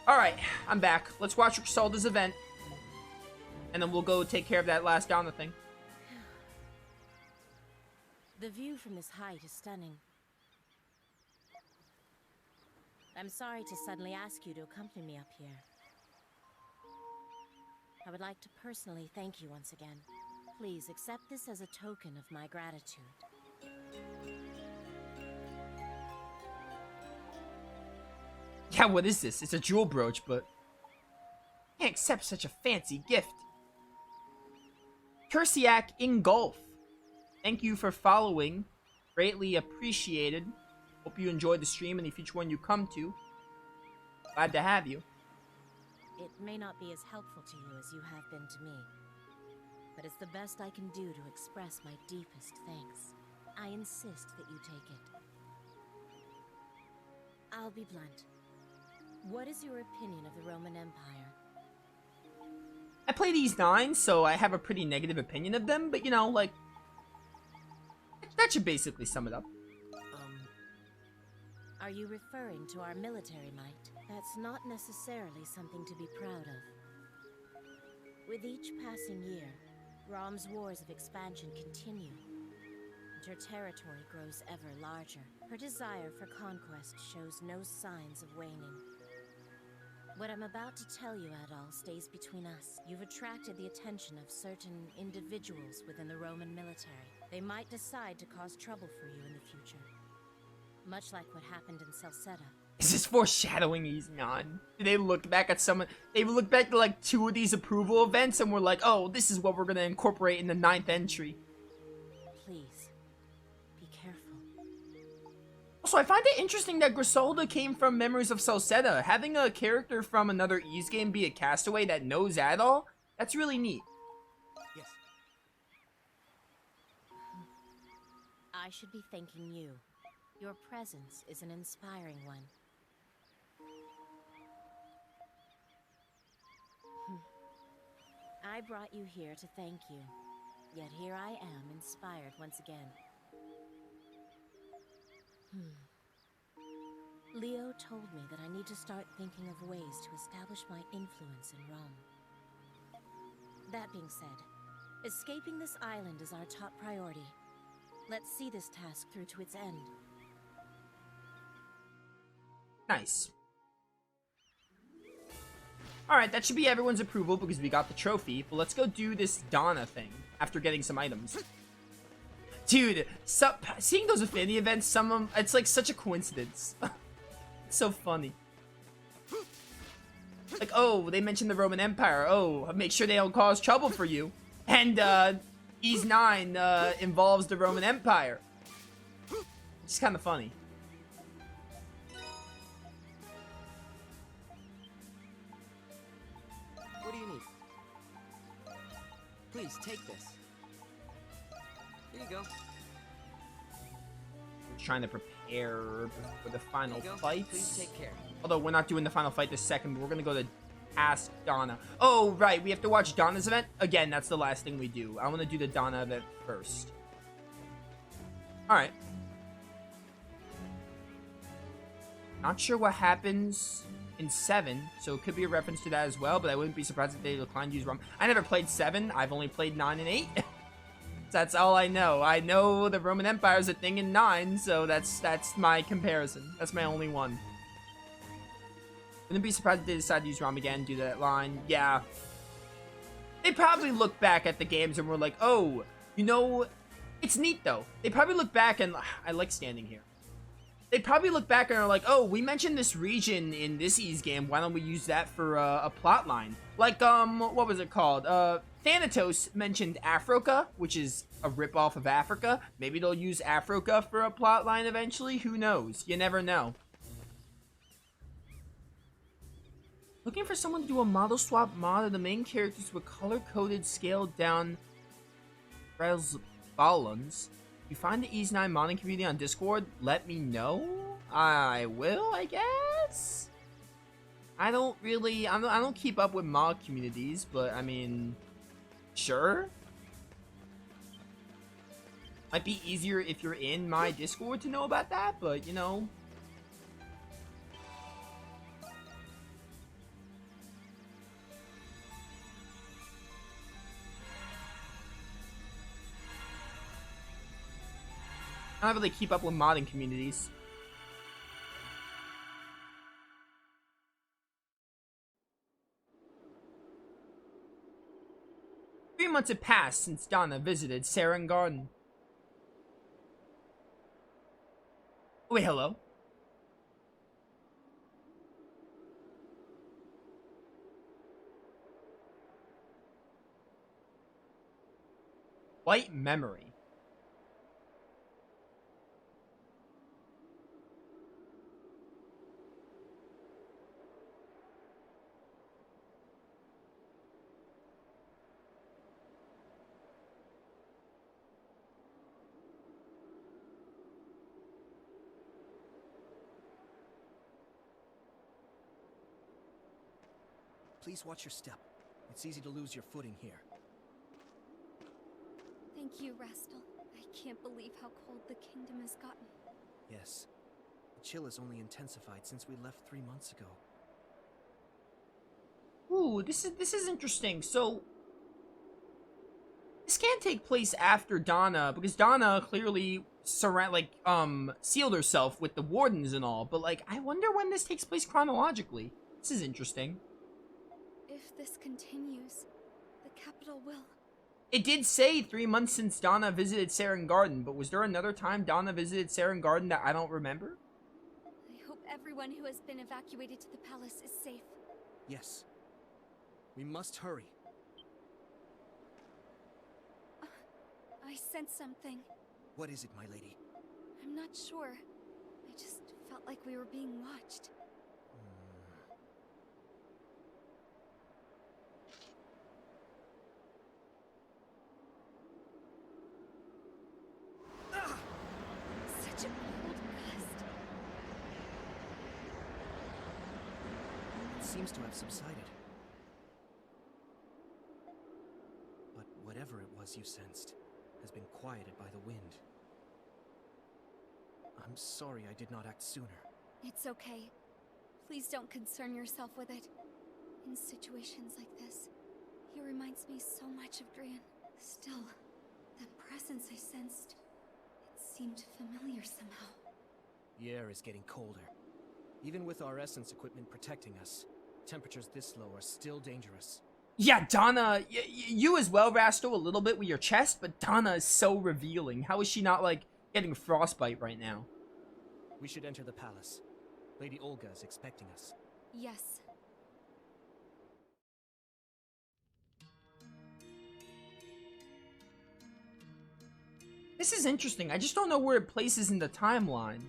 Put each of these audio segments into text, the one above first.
Alright, I'm back. Let's watch Griselda's event. And then we'll go take care of that last Donna thing. The view from this height is stunning. I'm sorry to suddenly ask you to accompany me up here. I would like to personally thank you once again. Please accept this as a token of my gratitude. Yeah, what is this? It's a jewel brooch, but I can't accept such a fancy gift. Kursiak Ingolf. Thank you for following. Greatly appreciated. Hope you enjoyed the stream and the future one you come to. Glad to have you. It may not be as helpful to you as you have been to me, but it's the best I can do to express my deepest thanks. I insist that you take it. I'll be blunt. What is your opinion of the Roman Empire? I play these 9, so I have a pretty negative opinion of them, but you know, like, that should basically sum it up. Are you referring to our military might? That's not necessarily something to be proud of. With each passing year, Rom's wars of expansion continue, and her territory grows ever larger. Her desire for conquest shows no signs of waning. What I'm about to tell you, Adol, stays between us. You've attracted the attention of certain individuals within the Roman military. They might decide to cause trouble for you in the future. Much like what happened in Salcetta. Is this foreshadowing he's not? Did they look back at someone? They look back to like 2 of these approval events and were like, oh, this is what we're gonna incorporate in the 9th entry. Please, be careful. Also, I find it interesting that Griselda came from Memories of Salcetta. Having a character from another Ys game be a castaway that knows Adol, that's really neat. Yes. I should be thanking you. Your presence is an inspiring one. I brought you here to thank you, yet here I am, inspired once again. Leo told me that I need to start thinking of ways to establish my influence in Rome. That being said, escaping this island is our top priority. Let's see this task through to its end. Nice. Alright, that should be everyone's approval because we got the trophy. But let's go do this Donna thing after getting some items. Dude, seeing those affinity events, some of them, it's like such a coincidence. It's so funny. Like, oh, they mentioned the Roman Empire. Oh, make sure they don't cause trouble for you. And, Ys 9, involves the Roman Empire. It's kind of funny. What do you need? Please, take this. Here you go. Trying to prepare for the final fights. Please take care. Although we're not doing the final fight this second, but we're gonna go to Ask Donna. Oh, right, we have to watch Donna's event. Again, that's the last thing we do. I want to do the Donna event first. Alright. Not sure what happens in 7, so it could be a reference to that as well, but I wouldn't be surprised if they declined to use ROM. I never played 7. I've only played 9 and 8. That's all I know. I know the Roman Empire is a thing in 9, so that's my comparison. That's my only one. Wouldn't be surprised if they decide to use ROM again, do that line. Yeah. They probably look back at the games and were like, oh, you know, it's neat though. They probably look back and, I like standing here. They probably look back and are like, oh, we mentioned this region in this Ys game. Why don't we use that for a plot line? Like, what was it called? Thanatos mentioned Africa, which is a ripoff of Africa. Maybe they'll use Africa for a plot line eventually. Who knows? You never know. Looking for someone to do a model swap mod of the main characters with color-coded, scaled-down balloons. You find the Ys 9 modding community on Discord? Let me know. I will, I guess. I don't keep up with mod communities, but I mean, sure. Might be easier if you're in my Discord to know about that, but you know. I don't really keep up with modding communities. Three months had passed since Donna visited Saren Garden. Wait, hello? White memory. Please watch your step. It's easy to lose your footing here. Thank you, Rastal. I can't believe how cold the kingdom has gotten. Yes. The chill has only intensified since we left 3 months ago. Ooh, this is interesting. So this can't take place after Donna, because Donna clearly sealed herself with the wardens and all, but like I wonder when this takes place chronologically. This is interesting. If this continues, the capital will. It did say 3 months since Donna visited Saren Garden, but was there another time Donna visited Saren Garden that I don't remember? I hope everyone who has been evacuated to the palace is safe. Yes. We must hurry. I sense something. What is it, my lady? I'm not sure. I just felt like we were being watched. Such a cold gust. It seems to have subsided. But whatever it was you sensed has been quieted by the wind. I'm sorry I did not act sooner. It's okay. Please don't concern yourself with it. In situations like this, he reminds me so much of Drian. Still, the presence I sensed, it seemed familiar somehow. The air is getting colder. Even with our essence equipment protecting us, temperatures this low are still dangerous. Yeah, Donna, you as well, Rasto, a little bit with your chest, but Donna is so revealing. How is she not, like, getting frostbite right now? We should enter the palace. Lady Olga is expecting us. Yes. This is interesting. I just don't know where it places in the timeline.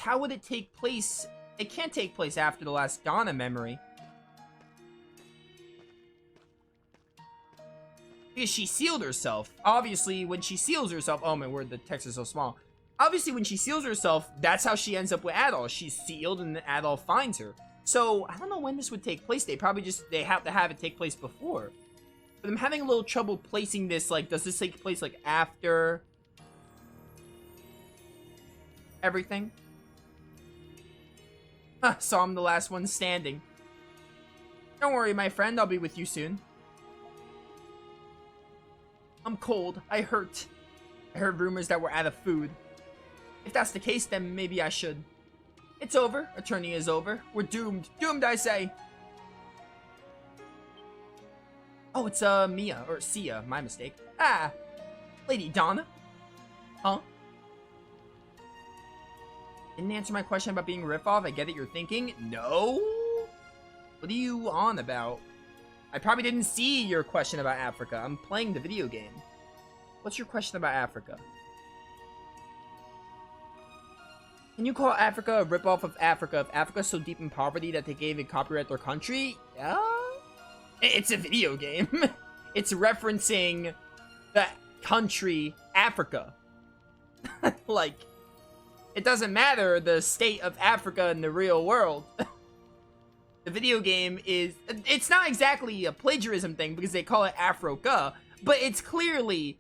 How would it take place? It can't take place after the last Donna memory. Because she sealed herself. Obviously, when she seals herself... Oh my word, the text is so small. Obviously, when she seals herself, that's how she ends up with Adolf. She's sealed and Adolf finds her. So, I don't know when this would take place. They probably just... They have to have it take place before. But I'm having a little trouble placing this. Like, does this take place, like, after... everything? Huh, so I'm the last one standing. Don't worry, my friend. I'll be with you soon. I'm cold. I hurt. I heard rumors that we're out of food. If that's the case, then maybe I should. It's over. Attorney is over. We're doomed. Doomed, I say. Oh, it's, Mia. Or Sia. My mistake. Ah. Lady Donna. Huh? Didn't answer my question about being riff-off. I get it, you're thinking. No? What are you on about? I probably didn't see your question about Africa. I'm playing the video game. What's your question about Africa? Can you call Africa a rip-off of Africa if Africa's so deep in poverty that they gave it copyright their country? Yeah? It's a video game. It's referencing the country Africa. Like... It doesn't matter the state of Africa in the real world. The video game is... It's not exactly a plagiarism thing because they call it Africa, but it's clearly...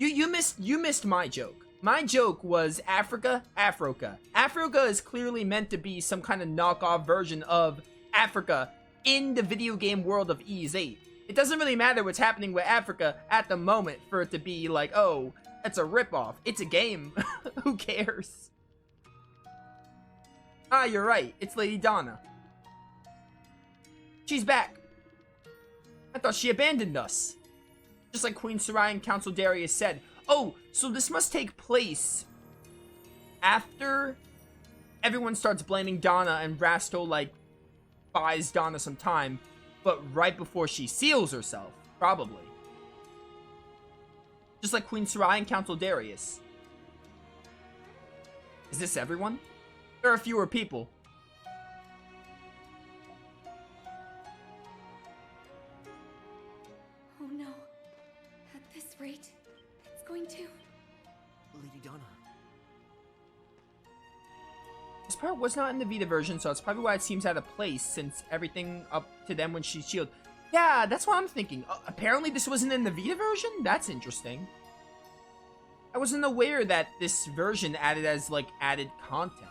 You missed my joke. My joke was Africa, Africa. Africa is clearly meant to be some kind of knockoff version of Africa in the video game world of VIII. It doesn't really matter what's happening with Africa at the moment for it to be like, oh, it's a ripoff. It's a game. Who cares? Ah, you're right. It's Lady Donna. She's back. I thought she abandoned us. Just like Queen Sarai and Council Darius said. Oh, so this must take place after everyone starts blaming Donna and Rasto, like, buys Donna some time, but right before she seals herself, probably. Just like Queen Sarai and Council Darius. Is this everyone? There are fewer people. Oh no. At this rate, it's going to... Lady Donna. This part was not in the Vita version, so it's probably why it seems out of place, since everything up to them when she's shielded. Yeah, that's what I'm thinking. Apparently this wasn't in the Vita version? That's interesting. I wasn't aware that this version added as, like, added content.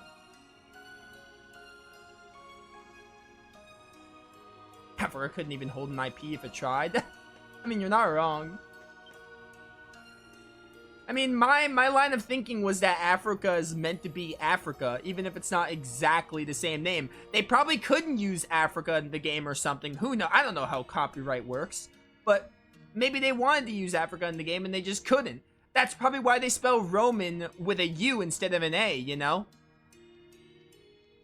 Africa couldn't even hold an IP if it tried. I mean, you're not wrong. I mean, my line of thinking was that Africa is meant to be Africa, even if it's not exactly the same name. They probably couldn't use Africa in the game or something. Who knows? I don't know how copyright works. But maybe they wanted to use Africa in the game and they just couldn't. That's probably why they spell Roman with a U instead of an A, you know?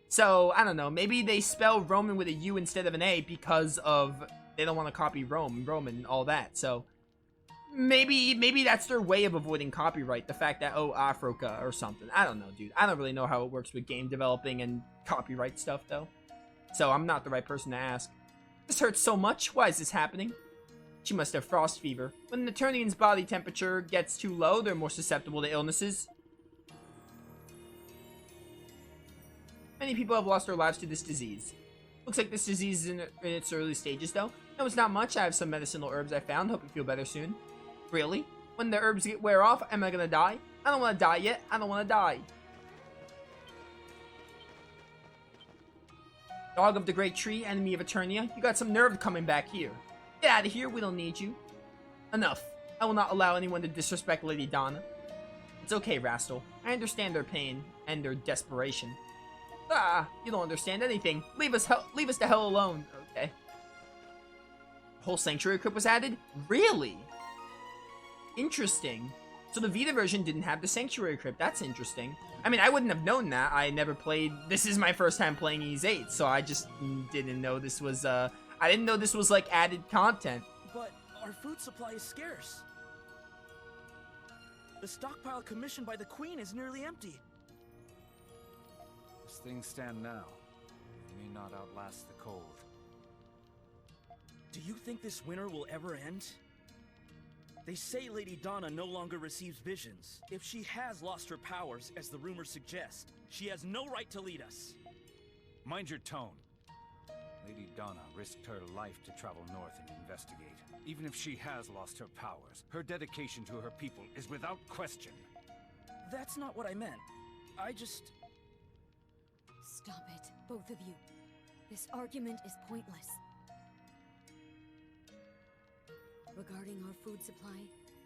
So, I don't know. Maybe they spell Roman with a U instead of an A because of they don't want to copy Roman, all that. So, maybe that's their way of avoiding copyright. The fact that, oh, Africa or something. I don't know, dude. I don't really know how it works with game developing and copyright stuff, though. So, I'm not the right person to ask. This hurts so much. Why is this happening? She must have frost fever. When the Eternian's body temperature gets too low, they're more susceptible to illnesses. Many people have lost their lives to this disease. Looks like this disease is in its early stages, though. No, it's not much. I have some medicinal herbs I found. Hope you feel better soon. Really? When the herbs wear off, am I gonna die? I don't want to die yet. I don't want to die. Dog of the Great Tree, enemy of Eternia. You got some nerve coming back here. Get out of here. We don't need you. Enough. I will not allow anyone to disrespect Lady Donna. It's okay, Rastal. I understand their pain and their desperation. Ah, you don't understand anything. Leave us the hell alone. Okay. Whole sanctuary crypt was added? Really? Interesting. So the Vita version didn't have the sanctuary crypt. That's interesting. I mean, I wouldn't have known that. I never played. This is my first time playing VIII, so I just didn't know this was. I didn't know this was like added content. But our food supply is scarce. The stockpile commissioned by the Queen is nearly empty. As things stand now, we may not outlast the cold. Do you think this winter will ever end? They say Lady Donna no longer receives visions. If she has lost her powers, as the rumors suggest, she has no right to lead us. Mind your tone. Lady Donna risked her life to travel north and investigate. Even if she has lost her powers, her dedication to her people is without question. That's not what I meant. I just... Stop it, both of you. This argument is pointless. Regarding our food supply,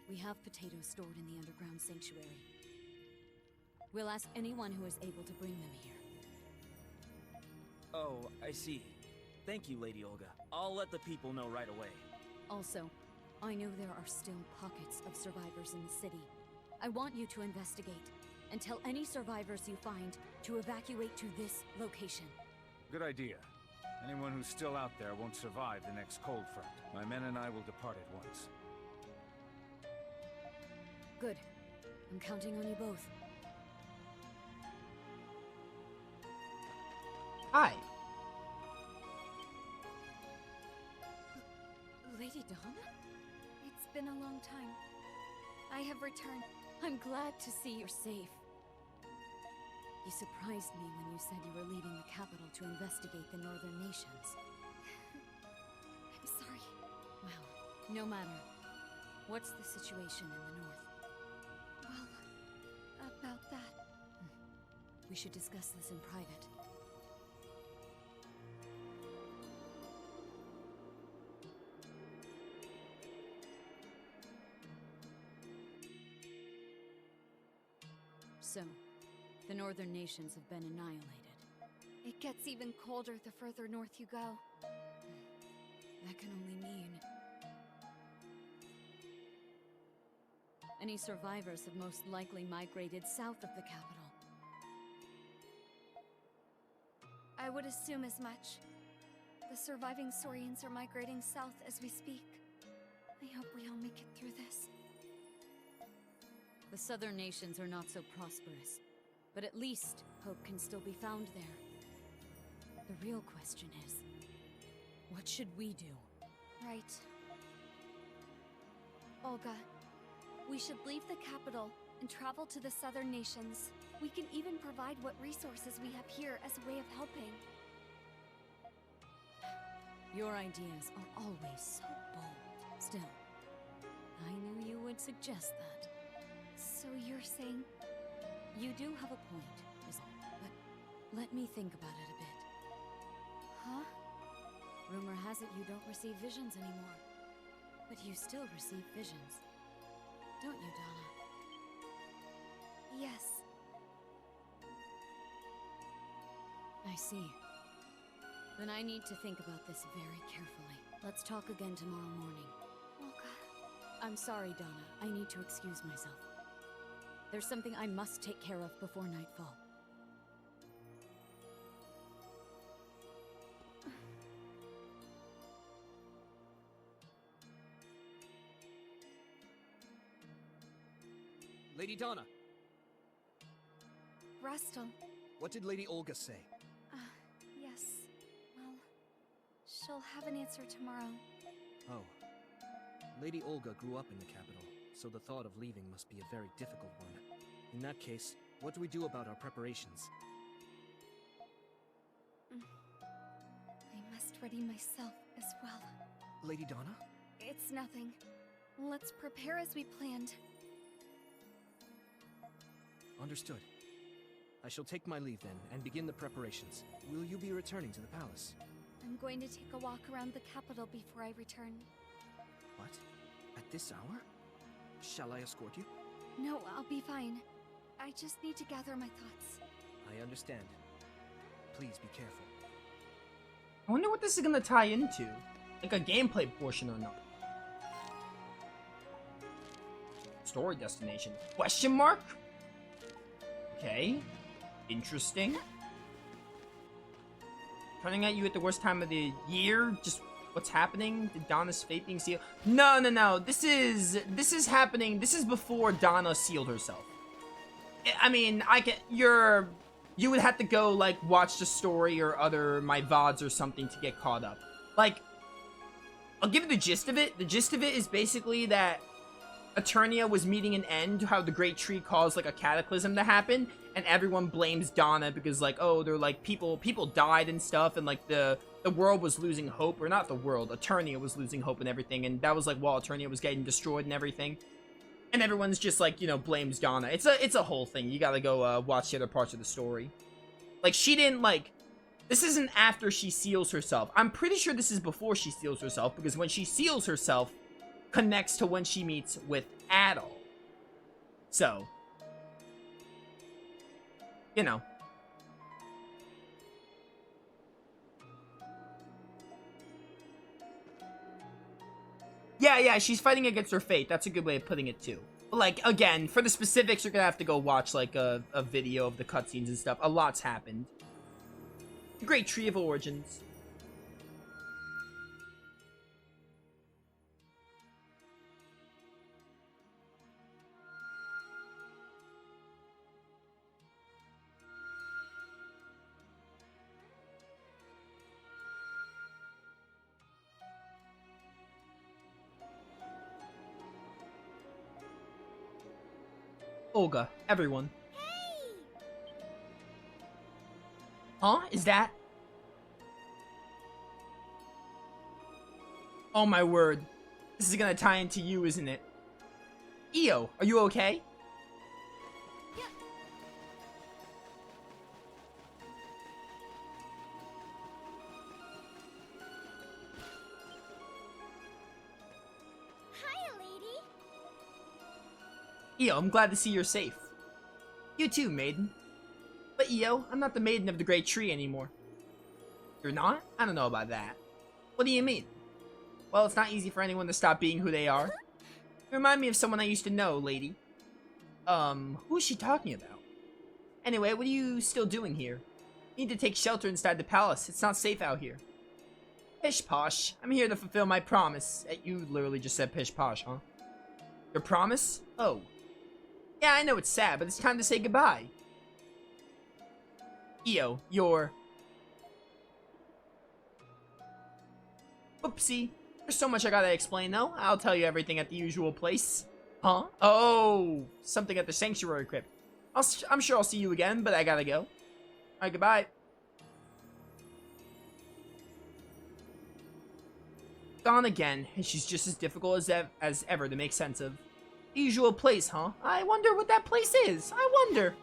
we have potatoes stored in the underground sanctuary. We'll ask anyone who is able to bring them here. Oh, I see. Thank you, Lady Olga. I'll let the people know right away. Also, I know there are still pockets of survivors in the city. I want you to investigate, and tell any survivors you find to evacuate to this location. Good idea. Anyone who's still out there won't survive the next cold front. My men and I will depart at once. Good. I'm counting on you both. Hi. Lady Donna? It's been a long time. I have returned. I'm glad to see you're safe. You surprised me when you said you were leaving the capital to investigate the northern nations. I'm sorry. Well, no matter. What's the situation in the north? Well, about that... We should discuss this in private. The northern nations have been annihilated. It gets even colder the further north you go. That can only mean... Any survivors have most likely migrated south of the capital. I would assume as much. The surviving Saurians are migrating south as we speak. I hope we all make it through this. The southern nations are not so prosperous, but at least hope can still be found there. The real question is, what should we do? Right. Olga, we should leave the capital and travel to the southern nations. We can even provide what resources we have here as a way of helping. Your ideas are always so bold. Still, I knew you would suggest that. So you're saying... You do have a point, but let me think about it a bit. Huh? Rumor has it you don't receive visions anymore. But you still receive visions. Don't you, Donna? Yes. I see. Then I need to think about this very carefully. Let's talk again tomorrow morning. Olga. I'm sorry, Donna. I need to excuse myself. There's something I must take care of before nightfall. Lady Donna, Rastal. what did Lady Olga say? Yes. Well, she'll have an answer tomorrow. Oh. Lady Olga grew up in the capital, so the thought of leaving must be a very difficult one. In that case, what do we do about our preparations? I must ready myself as well. Lady Donna? It's nothing. Let's prepare as we planned. Understood. I shall take my leave then, and begin the preparations. Will you be returning to the palace? I'm going to take a walk around the capital before I return. What? At this hour? Shall I escort you? No, I'll be fine. I just need to gather my thoughts. I understand. Please be careful. I wonder what this is gonna tie into. Like a gameplay portion or not. Story destination. Question mark? Okay. Interesting. Turning at you at the worst time of the year? Just what's happening? Did Donna's fate being sealed? No. This is happening. This is before Donna sealed herself. I mean, you would have to go, like, watch the story or my VODs or something to get caught up. Like, I'll give you the gist of it. The gist of it is basically that Eternia was meeting an end, how the Great Tree caused, like, a cataclysm to happen, and everyone blames Donna because, like, oh, they're, like, people died and stuff, and, like, the world was losing hope, or not the world, Eternia was losing hope and everything, and that was, like, while Eternia was getting destroyed and everything. And everyone's just, like, you know, blames Donna. It's a whole thing. You gotta go, watch the other parts of the story. Like, she didn't, like... This isn't after she seals herself. I'm pretty sure this is before she seals herself, because when she seals herself, connects to when she meets with Adol. So... You know. Yeah, she's fighting against her fate. That's a good way of putting it, too. Like, again, for the specifics, you're gonna have to go watch, like, a video of the cutscenes and stuff. A lot's happened. The Great Tree of Origins. Olga, everyone. Hey! Huh? Is that? Oh my word. This is gonna tie into you, isn't it? Io, are you okay? Yeah. Hiya, lady. Io, I'm glad to see you're safe. You too, maiden. But Io, I'm not the maiden of the great tree anymore. You're not? I don't know about that. What do you mean? Well, it's not easy for anyone to stop being who they are. You remind me of someone I used to know, lady. Who is she talking about? Anyway, what are you still doing here? You need to take shelter inside the palace. It's not safe out here. Pish posh. I'm here to fulfill my promise. You literally just said pish posh, huh? Your promise? Oh. Yeah, I know it's sad, but it's time to say goodbye. Io, you're... Oopsie. There's so much I gotta explain, though. I'll tell you everything at the usual place. Huh? Oh, something at the Sanctuary Crypt. I'm sure I'll see you again, but I gotta go. Alright, goodbye. Gone again, and she's just as difficult as ever to make sense of. The usual place, huh? I wonder what that place is. I wonder.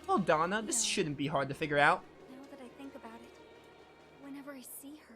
Oh, Donna, this shouldn't be hard to figure out. Now that I think about it, whenever I see her,